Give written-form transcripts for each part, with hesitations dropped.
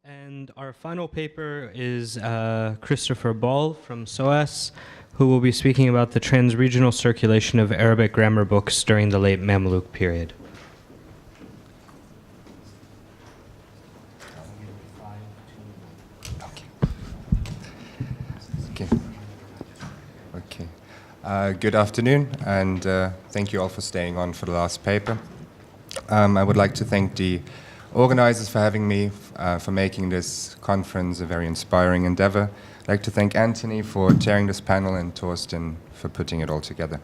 And our final paper is Christopher Bahl from SOAS, who will be speaking about the transregional circulation of Arabic grammar books during the late Mamluk period. Good afternoon, and thank you all for staying on for the last paper. I would like to thank the organizers for having me, for making this conference a very inspiring endeavor. I'd like to thank Anthony for chairing this panel and Torsten for putting it all together.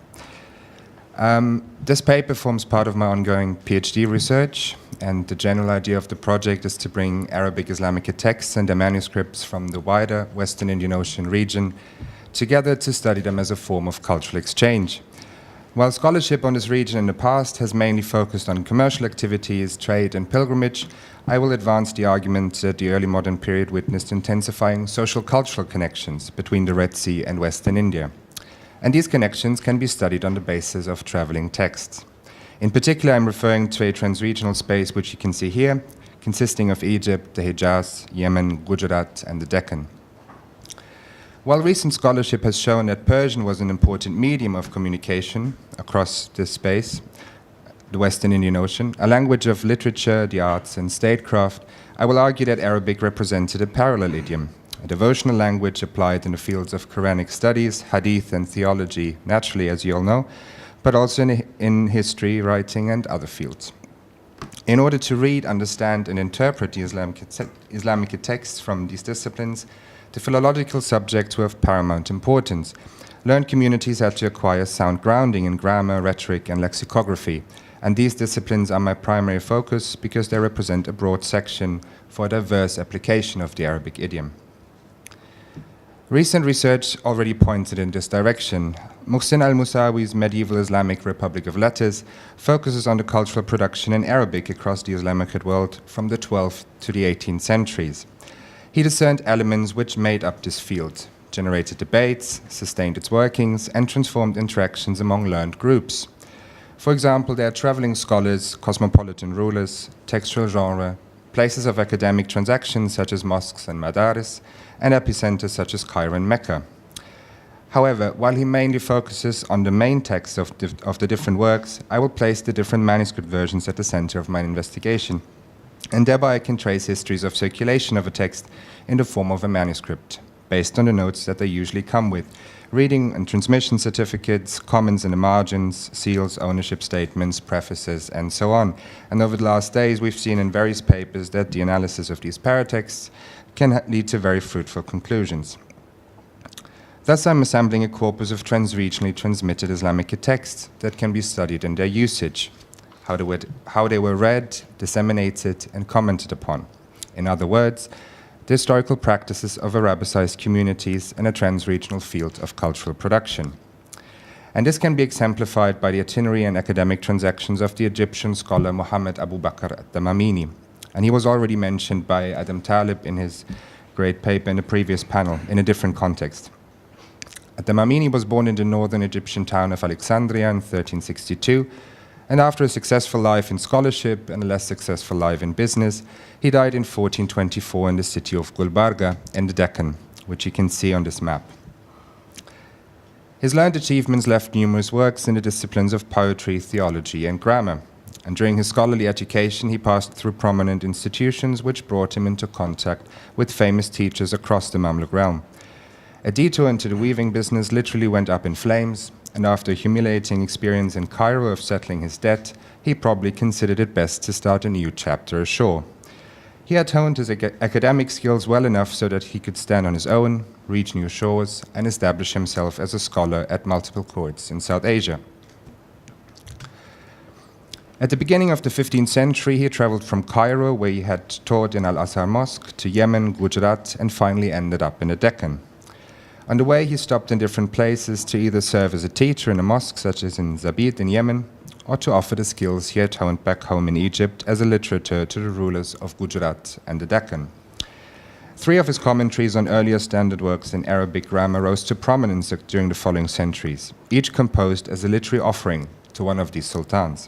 This paper forms part of my ongoing PhD research, and the general idea of the project is to bring Arabic Islamic texts and their manuscripts from the wider Western Indian Ocean region together to study them as a form of cultural exchange. While scholarship on this region in the past has mainly focused on commercial activities, trade, and pilgrimage, I will advance the argument that the early modern period witnessed intensifying social-cultural connections between the Red Sea and Western India. And these connections can be studied on the basis of traveling texts. In particular, I'm referring to a transregional space which you can see here, consisting of Egypt, the Hejaz, Yemen, Gujarat, and the Deccan. While recent scholarship has shown that Persian was an important medium of communication across this space, the Western Indian Ocean, a language of literature, the arts, and statecraft, I will argue that Arabic represented a parallel idiom, a devotional language applied in the fields of Quranic studies, hadith, and theology, naturally, as you all know, but also in history, writing, and other fields. In order to read, understand, and interpret the Islamic texts from these disciplines, the philological subjects were of paramount importance. Learned communities had to acquire sound grounding in grammar, rhetoric, and lexicography, and these disciplines are my primary focus because they represent a broad section for a diverse application of the Arabic idiom. Recent research already pointed in this direction. Muhsin al-Musawi's Medieval Islamic Republic of Letters focuses on the cultural production in Arabic across the Islamic world from the 12th to the 18th centuries. He discerned elements which made up this field, generated debates, sustained its workings, and transformed interactions among learned groups. For example, there are traveling scholars, cosmopolitan rulers, textual genre, places of academic transactions such as mosques and madaris, and epicenters such as Cairo and Mecca. However, while he mainly focuses on the main text of the different works, I will place the different manuscript versions at the center of my investigation. And thereby I can trace histories of circulation of a text in the form of a manuscript, based on the notes that they usually come with, reading and transmission certificates, comments in the margins, seals, ownership statements, prefaces, and so on. And over the last days, we've seen in various papers that the analysis of these paratexts can lead to very fruitful conclusions. Thus, I'm assembling a corpus of transregionally transmitted Islamic texts that can be studied in their usage, how they were read, disseminated, and commented upon. In other words, the historical practices of Arabicized communities in a transregional field of cultural production. And this can be exemplified by the itinerary and academic transactions of the Egyptian scholar Muhammad Abu Bakr al-Damamini. And he was already mentioned by Adam Talib in his great paper in the previous panel in a different context. Al-Damamini was born in the northern Egyptian town of Alexandria in 1362, and after a successful life in scholarship and a less successful life in business, he died in 1424 in the city of Gulbarga in the Deccan, which you can see on this map. His learned achievements left numerous works in the disciplines of poetry, theology, and grammar. And during his scholarly education, he passed through prominent institutions which brought him into contact with famous teachers across the Mamluk realm. A detour into the weaving business literally went up in flames, and after a humiliating experience in Cairo of settling his debt, he probably considered it best to start a new chapter ashore. He had honed his academic skills well enough so that he could stand on his own, reach new shores, and establish himself as a scholar at multiple courts in South Asia. At the beginning of the 15th century, he traveled from Cairo, where he had taught in Al-Azhar Mosque, to Yemen, Gujarat, and finally ended up in the Deccan. On the way, he stopped in different places to either serve as a teacher in a mosque, such as in Zabid in Yemen, or to offer the skills he had honed back home in Egypt as a literator to the rulers of Gujarat and the Deccan. Three of his commentaries on earlier standard works in Arabic grammar rose to prominence during the following centuries, each composed as a literary offering to one of these sultans.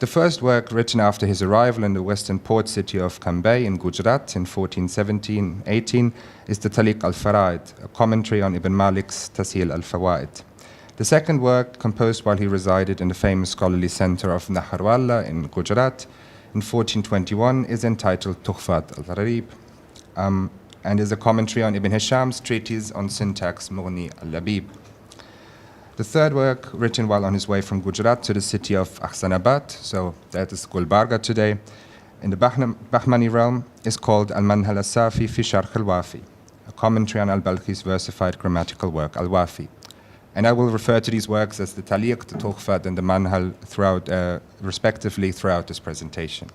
The first work, written after his arrival in the western port city of Cambay in Gujarat in 1417-18, is the Taliq al-Faraid, a commentary on Ibn Malik's Tasheel al-Fawaid. The second work, composed while he resided in the famous scholarly center of Naharwala in Gujarat in 1421, is entitled Tuhfat al-Gharib, and is a commentary on Ibn Hisham's treatise on syntax Mughni al-Labib. The third work, written while on his way from Gujarat to the city of Ahsanabad, so that is Gulbarga today, in the Bahmani realm, is called Al-Manhal al-Safi fi Sharh al-Wafi, a commentary on al-Balkhi's versified grammatical work Al-Wafi. And I will refer to these works as the Taliq, the Tuhfat, and the Manhal respectively throughout this presentation.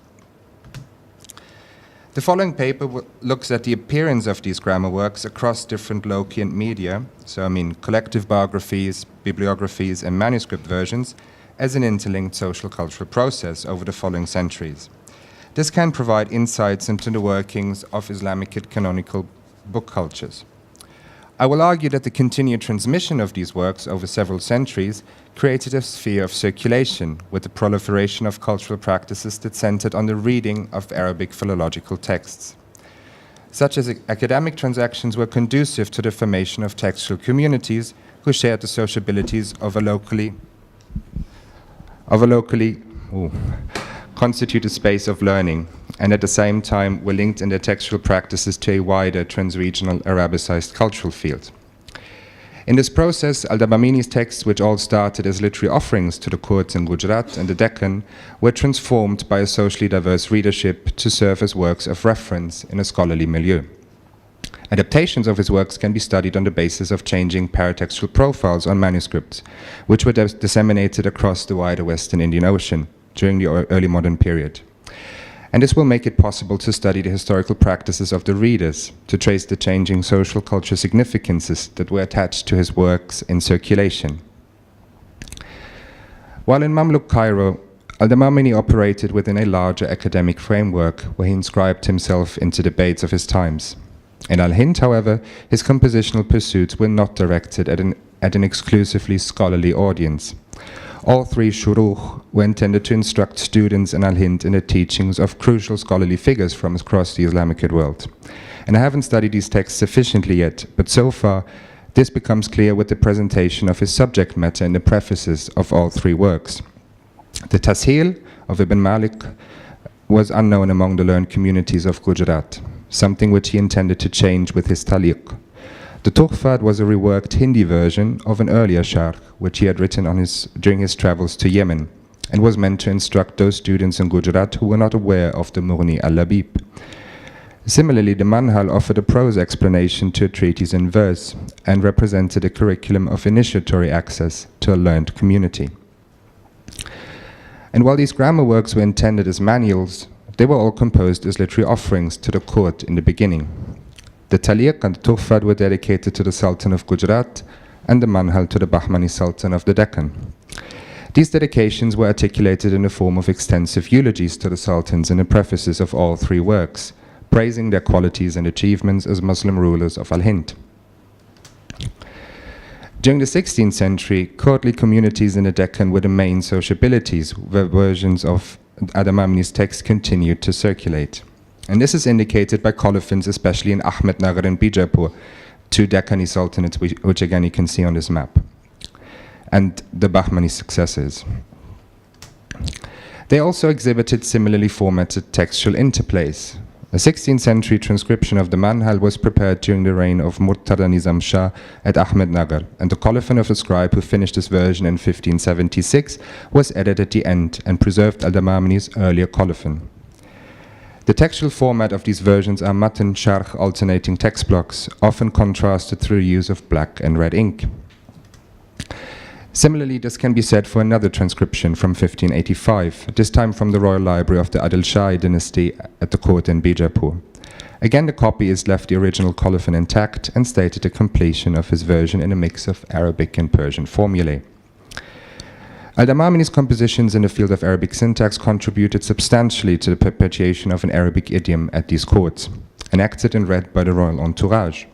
The following paper looks at the appearance of these grammar works across different loci and media, so collective biographies, bibliographies, and manuscript versions, as an interlinked social cultural process over the following centuries. This can provide insights into the workings of Islamic canonical book cultures. I will argue that the continued transmission of these works over several centuries created a sphere of circulation with the proliferation of cultural practices that centered on the reading of Arabic philological texts. Such as academic transactions were conducive to the formation of textual communities who shared the sociabilities of a locally constituted space of learning, and at the same time were linked in their textual practices to a wider transregional Arabicized cultural field. In this process, al-Dabamini's texts, which all started as literary offerings to the courts in Gujarat and the Deccan, were transformed by a socially diverse readership to serve as works of reference in a scholarly milieu. Adaptations of his works can be studied on the basis of changing paratextual profiles on manuscripts, which were disseminated across the wider Western Indian Ocean during the early modern period. And this will make it possible to study the historical practices of the readers, to trace the changing social cultural significances that were attached to his works in circulation. While in Mamluk Cairo, al-Damamini operated within a larger academic framework where he inscribed himself into debates of his times. In Al-Hind, however, his compositional pursuits were not directed at an exclusively scholarly audience. All three shuruh were intended to instruct students in Al-Hind in the teachings of crucial scholarly figures from across the Islamic world. And I haven't studied these texts sufficiently yet, but so far this becomes clear with the presentation of his subject matter in the prefaces of all three works. The Tasheel of Ibn Malik was unknown among the learned communities of Gujarat, something which he intended to change with his Taliq. The Tuhfat was a reworked Hindi version of an earlier Sharh, which he had written during his travels to Yemen, and was meant to instruct those students in Gujarat who were not aware of the Mughni al-Labib. Similarly, the Manhal offered a prose explanation to a treatise in verse, and represented a curriculum of initiatory access to a learned community. And while these grammar works were intended as manuals, they were all composed as literary offerings to the court in the beginning. The Taliq and the Tuhfat were dedicated to the Sultan of Gujarat, and the Manhal to the Bahmani Sultan of the Deccan. These dedications were articulated in the form of extensive eulogies to the sultans in the prefaces of all three works, praising their qualities and achievements as Muslim rulers of Al-Hind. During the 16th century, courtly communities in the Deccan were the main sociabilities where versions of al-Damamini's text continued to circulate. And this is indicated by colophons, especially in Ahmednagar and Bijapur, two Deccani sultanates, which again you can see on this map, and the Bahmani successors. They also exhibited similarly formatted textual interplays. A 16th century transcription of the Manhal was prepared during the reign of Murtada Nizam Shah at Ahmednagar, and the colophon of a scribe who finished this version in 1576 was added at the end and preserved al-Damamini's earlier colophon. The textual format of these versions are matan sharh alternating text blocks, often contrasted through use of black and red ink. Similarly, this can be said for another transcription from 1585, this time from the Royal Library of the Adil Shahi dynasty at the court in Bijapur. Again, the copy is left the original colophon intact and stated the completion of his version in a mix of Arabic and Persian formulae. Al-Damamini's compositions in the field of Arabic syntax contributed substantially to the perpetuation of an Arabic idiom at these courts, enacted and read by the royal entourage.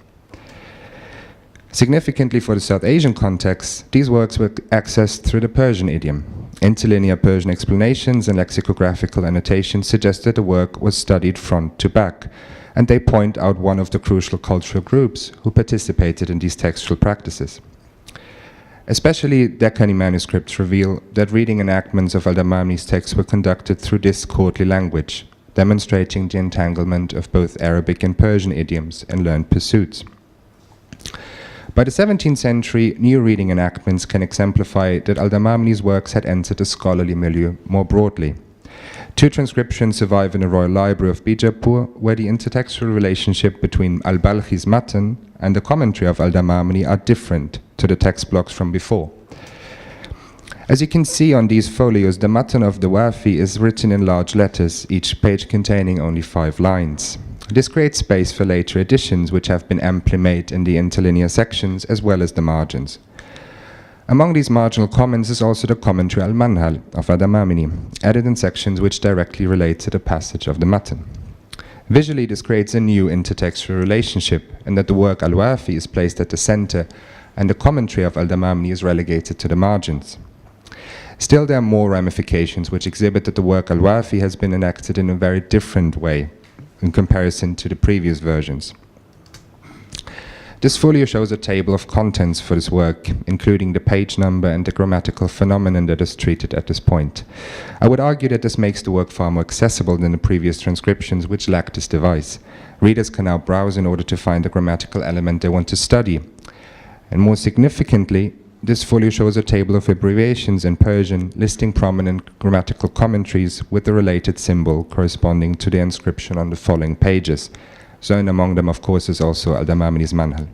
Significantly for the South Asian context, these works were accessed through the Persian idiom. Interlinear Persian explanations and lexicographical annotations suggest that the work was studied front to back, and they point out one of the crucial cultural groups who participated in these textual practices. Especially Deccani manuscripts reveal that reading enactments of al-Damamni's texts were conducted through this courtly language, demonstrating the entanglement of both Arabic and Persian idioms and learned pursuits. By the 17th century, new reading enactments can exemplify that al-Damamni's works had entered the scholarly milieu more broadly. Two transcriptions survive in the Royal Library of Bijapur, where the intertextual relationship between al-Balkhi's matan and the commentary of al-Damamni are different to the text blocks from before. As you can see on these folios, the matan of the Wafi is written in large letters, each page containing only 5 lines. This creates space for later editions, which have been amply made in the interlinear sections as well as the margins. Among these marginal comments is also the commentary al-Manhal of al-Damamni, added in sections which directly relate to the passage of the matan. Visually, this creates a new intertextual relationship, in that the work al-Wafi is placed at the center and the commentary of al-Damamni is relegated to the margins. Still, there are more ramifications which exhibit that the work al-Wafi has been enacted in a very different way in comparison to the previous versions. This folio shows a table of contents for this work, including the page number and the grammatical phenomenon that is treated at this point. I would argue that this makes the work far more accessible than the previous transcriptions, which lacked this device. Readers can now browse in order to find the grammatical element they want to study. And more significantly, this folio shows a table of abbreviations in Persian, listing prominent grammatical commentaries with the related symbol corresponding to the inscription on the following pages. Shown among them, of course, is also al-Damamni's Manhal.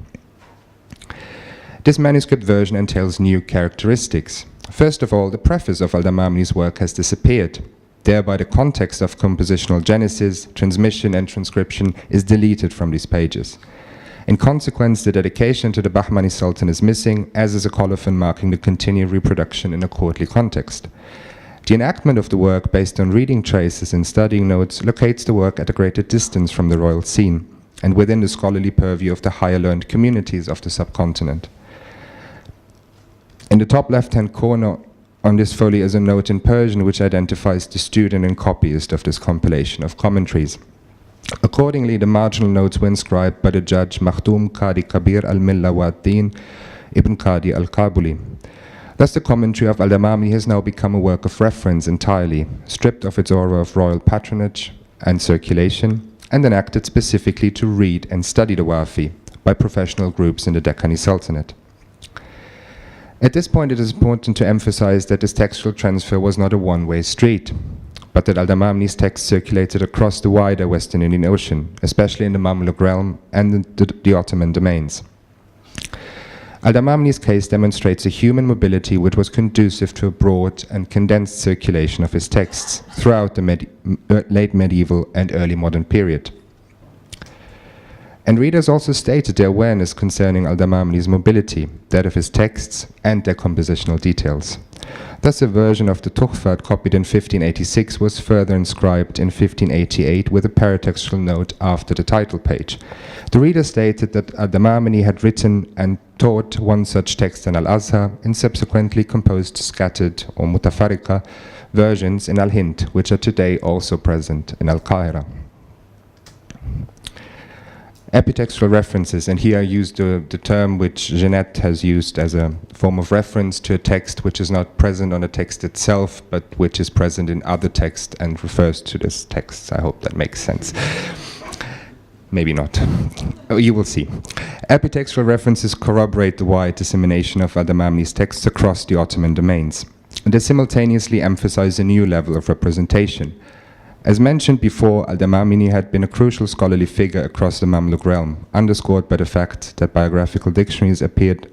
This manuscript version entails new characteristics. First of all, the preface of al-Damamni's work has disappeared. Thereby, the context of compositional genesis, transmission, and transcription is deleted from these pages. In consequence, the dedication to the Bahmani Sultan is missing, as is a colophon marking the continued reproduction in a courtly context. The enactment of the work, based on reading traces and studying notes, locates the work at a greater distance from the royal scene, and within the scholarly purview of the higher learned communities of the subcontinent. In the top left-hand corner on this folio is a note in Persian which identifies the student and copyist of this compilation of commentaries. Accordingly, the marginal notes were inscribed by the judge Makhdum Qadi Kabir al-Milla wa ad-Din Ibn Qadi al-Kabuli. Thus, the commentary of al-Damamni has now become a work of reference entirely, stripped of its aura of royal patronage and circulation, and enacted specifically to read and study the Wafi by professional groups in the Deccani Sultanate. At this point, it is important to emphasize that this textual transfer was not a one-way street, but that al-Damamni's text circulated across the wider Western Indian Ocean, especially in the Mamluk realm and the Ottoman domains. Al-Damamni's case demonstrates a human mobility which was conducive to a broad and condensed circulation of his texts throughout the late medieval and early modern period. And readers also stated their awareness concerning al-Damamni's mobility, that of his texts and their compositional details. Thus, a version of the Tuhfat copied in 1586 was further inscribed in 1588 with a paratextual note after the title page. The reader stated that al-Damamni had written and taught one such text in Al-Azhar and subsequently composed scattered or mutafarika versions in Al-Hind, which are today also present in Al-Qahira. Epitextual references, and here I use the term which Jeanette has used as a form of reference to a text which is not present on the text itself, but which is present in other text and refers to this text. I hope that makes sense. Maybe not. You will see. Epitextual references corroborate the wide dissemination of al-Damamni's texts across the Ottoman domains. They simultaneously emphasize a new level of representation. As mentioned before, al-Damamni had been a crucial scholarly figure across the Mamluk realm, underscored by the fact that biographical entries appeared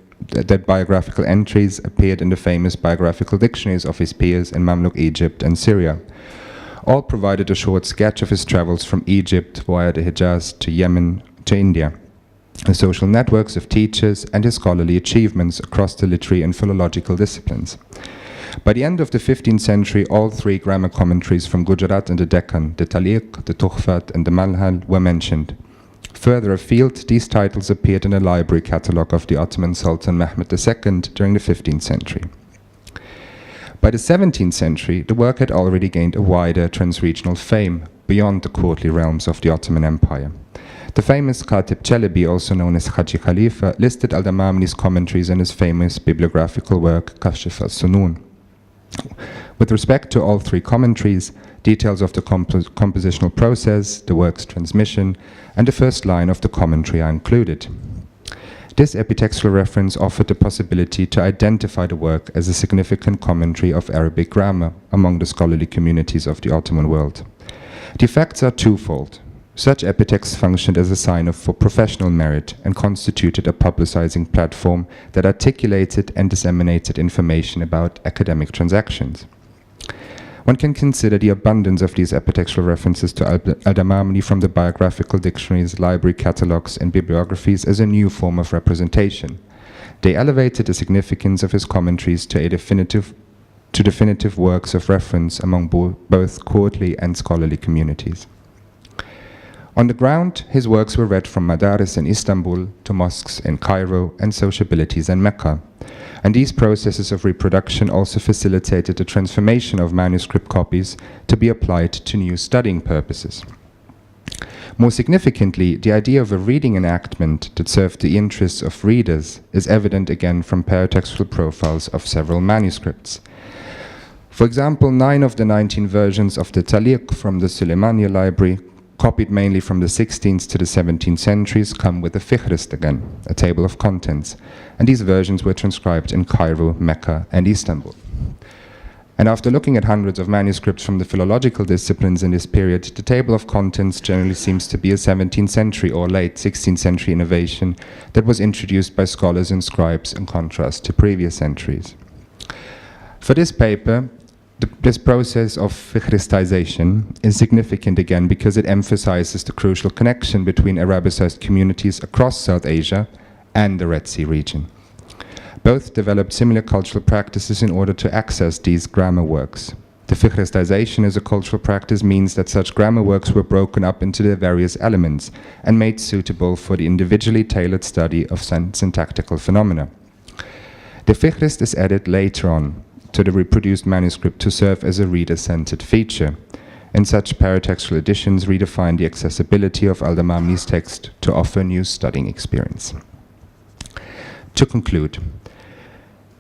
in the famous biographical dictionaries of his peers in Mamluk Egypt and Syria. All provided a short sketch of his travels from Egypt via the Hijaz to Yemen to India, the social networks of teachers, and his scholarly achievements across the literary and philological disciplines. By the end of the 15th century, all three grammar commentaries from Gujarat and the Deccan, the Taliq, the Tuhfat, and the Manhal, were mentioned. Further afield, these titles appeared in a library catalogue of the Ottoman Sultan Mehmed II during the 15th century. By the 17th century, the work had already gained a wider transregional fame beyond the courtly realms of the Ottoman Empire. The famous Khatib Çelebi, also known as Haji Khalifa, listed al-Damamni's commentaries in his famous bibliographical work Kashf al-Sunun. With respect to all three commentaries, details of the compositional process, the work's transmission, and the first line of the commentary are included. This epitextual reference offered the possibility to identify the work as a significant commentary of Arabic grammar among the scholarly communities of the Ottoman world. The effects are twofold. Such epitexts functioned as a sign for professional merit and constituted a publicizing platform that articulated and disseminated information about academic transactions. One can consider the abundance of these epitextual references to al-Damamni from the biographical dictionaries, library catalogues, and bibliographies as a new form of representation. They elevated the significance of his commentaries to definitive works of reference among both courtly and scholarly communities. On the ground, his works were read from madaris in Istanbul to mosques in Cairo and sociabilities in Mecca. And these processes of reproduction also facilitated the transformation of manuscript copies to be applied to new studying purposes. More significantly, the idea of a reading enactment that served the interests of readers is evident again from paratextual profiles of several manuscripts. For example, 9 of the 19 versions of the Taliq from the Suleymaniye library, copied mainly from the 16th to the 17th centuries, come with a fihrist again, a table of contents, and these versions were transcribed in Cairo, Mecca, and Istanbul. And after looking at hundreds of manuscripts from the philological disciplines in this period, the table of contents generally seems to be a 17th century or late 16th century innovation that was introduced by scholars and scribes in contrast to previous centuries. For this paper, this process of fihristization is significant again because it emphasizes the crucial connection between Arabicized communities across South Asia and the Red Sea region. Both developed similar cultural practices in order to access these grammar works. The fihristization as a cultural practice means that such grammar works were broken up into their various elements and made suitable for the individually tailored study of syntactical phenomena. The fihrist is added later on to the reproduced manuscript to serve as a reader-centered feature, and such paratextual editions redefine the accessibility of al-Damamni's text to offer a new studying experience. To conclude,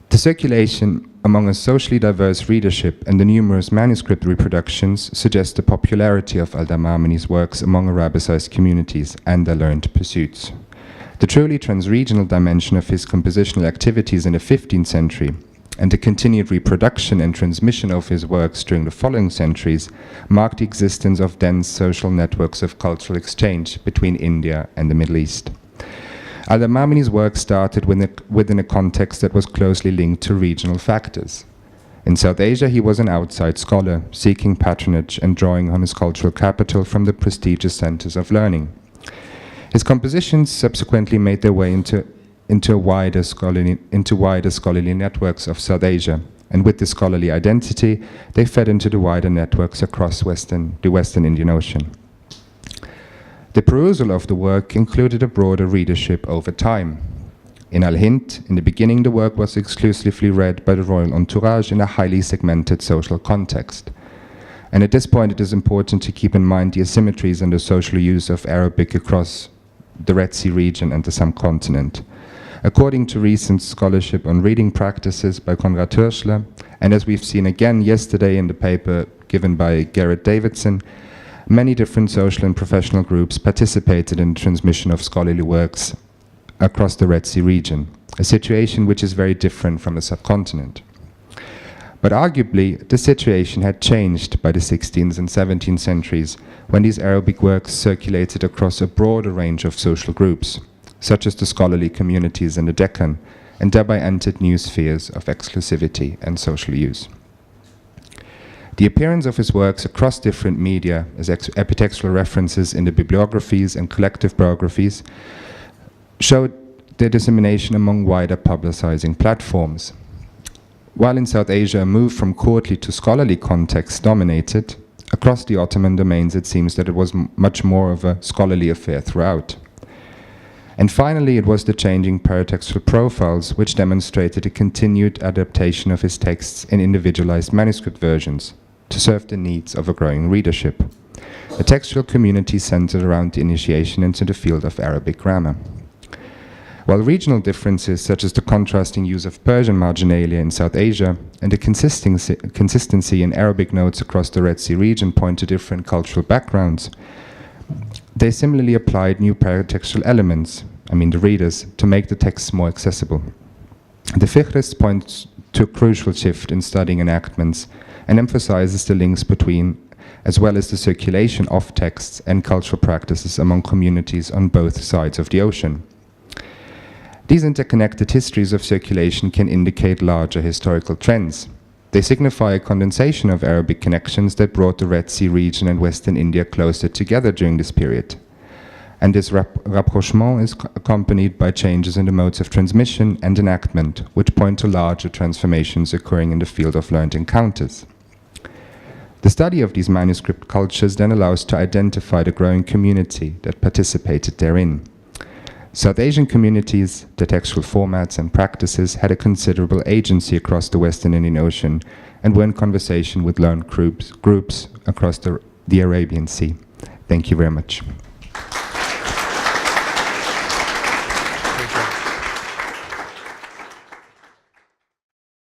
the circulation among a socially diverse readership and the numerous manuscript reproductions suggest the popularity of al-Damamni's works among Arabicized communities and their learned pursuits. The truly transregional dimension of his compositional activities in the 15th century and the continued reproduction and transmission of his works during the following centuries marked the existence of dense social networks of cultural exchange between India and the Middle East. Al-Damamni's work started within a context that was closely linked to regional factors. In South Asia, he was an outside scholar, seeking patronage and drawing on his cultural capital from the prestigious centers of learning. His compositions subsequently made their way into wider scholarly networks of South Asia, and with this scholarly identity, they fed into the wider networks across the Western Indian Ocean. The perusal of the work included a broader readership over time. In Al-Hind, in the beginning, the work was exclusively read by the royal entourage in a highly segmented social context. And at this point, it is important to keep in mind the asymmetries in the social use of Arabic across the Red Sea region and the subcontinent. According to recent scholarship on reading practices by Konrad Hirschler, and as we've seen again yesterday in the paper given by Garrett Davidson, many different social and professional groups participated in the transmission of scholarly works across the Red Sea region, a situation which is very different from the subcontinent. But arguably, the situation had changed by the 16th and 17th centuries, when these Arabic works circulated across a broader range of social groups, such as the scholarly communities in the Deccan, and thereby entered new spheres of exclusivity and social use. The appearance of his works across different media as epitextual references in the bibliographies and collective biographies showed their dissemination among wider publicizing platforms. While in South Asia a move from courtly to scholarly contexts dominated, across the Ottoman domains it seems that it was much more of a scholarly affair throughout. And finally, it was the changing paratextual profiles which demonstrated a continued adaptation of his texts in individualized manuscript versions to serve the needs of a growing readership, a textual community centered around the initiation into the field of Arabic grammar. While regional differences, such as the contrasting use of Persian marginalia in South Asia and the consistency in Arabic notes across the Red Sea region point to different cultural backgrounds, they similarly applied new paratextual elements, the readers, to make the texts more accessible. The Fihrist points to a crucial shift in studying enactments and emphasizes the links between, as well as the circulation of texts and cultural practices among communities on both sides of the ocean. These interconnected histories of circulation can indicate larger historical trends. They signify a condensation of Arabic connections that brought the Red Sea region and Western India closer together during this period. And this rapprochement is accompanied by changes in the modes of transmission and enactment, which point to larger transformations occurring in the field of learned encounters. The study of these manuscript cultures then allows to identify the growing community that participated therein. South Asian communities, their textual formats and practices had a considerable agency across the Western Indian Ocean and were in conversation with learned groups across the Arabian Sea. Thank you very much.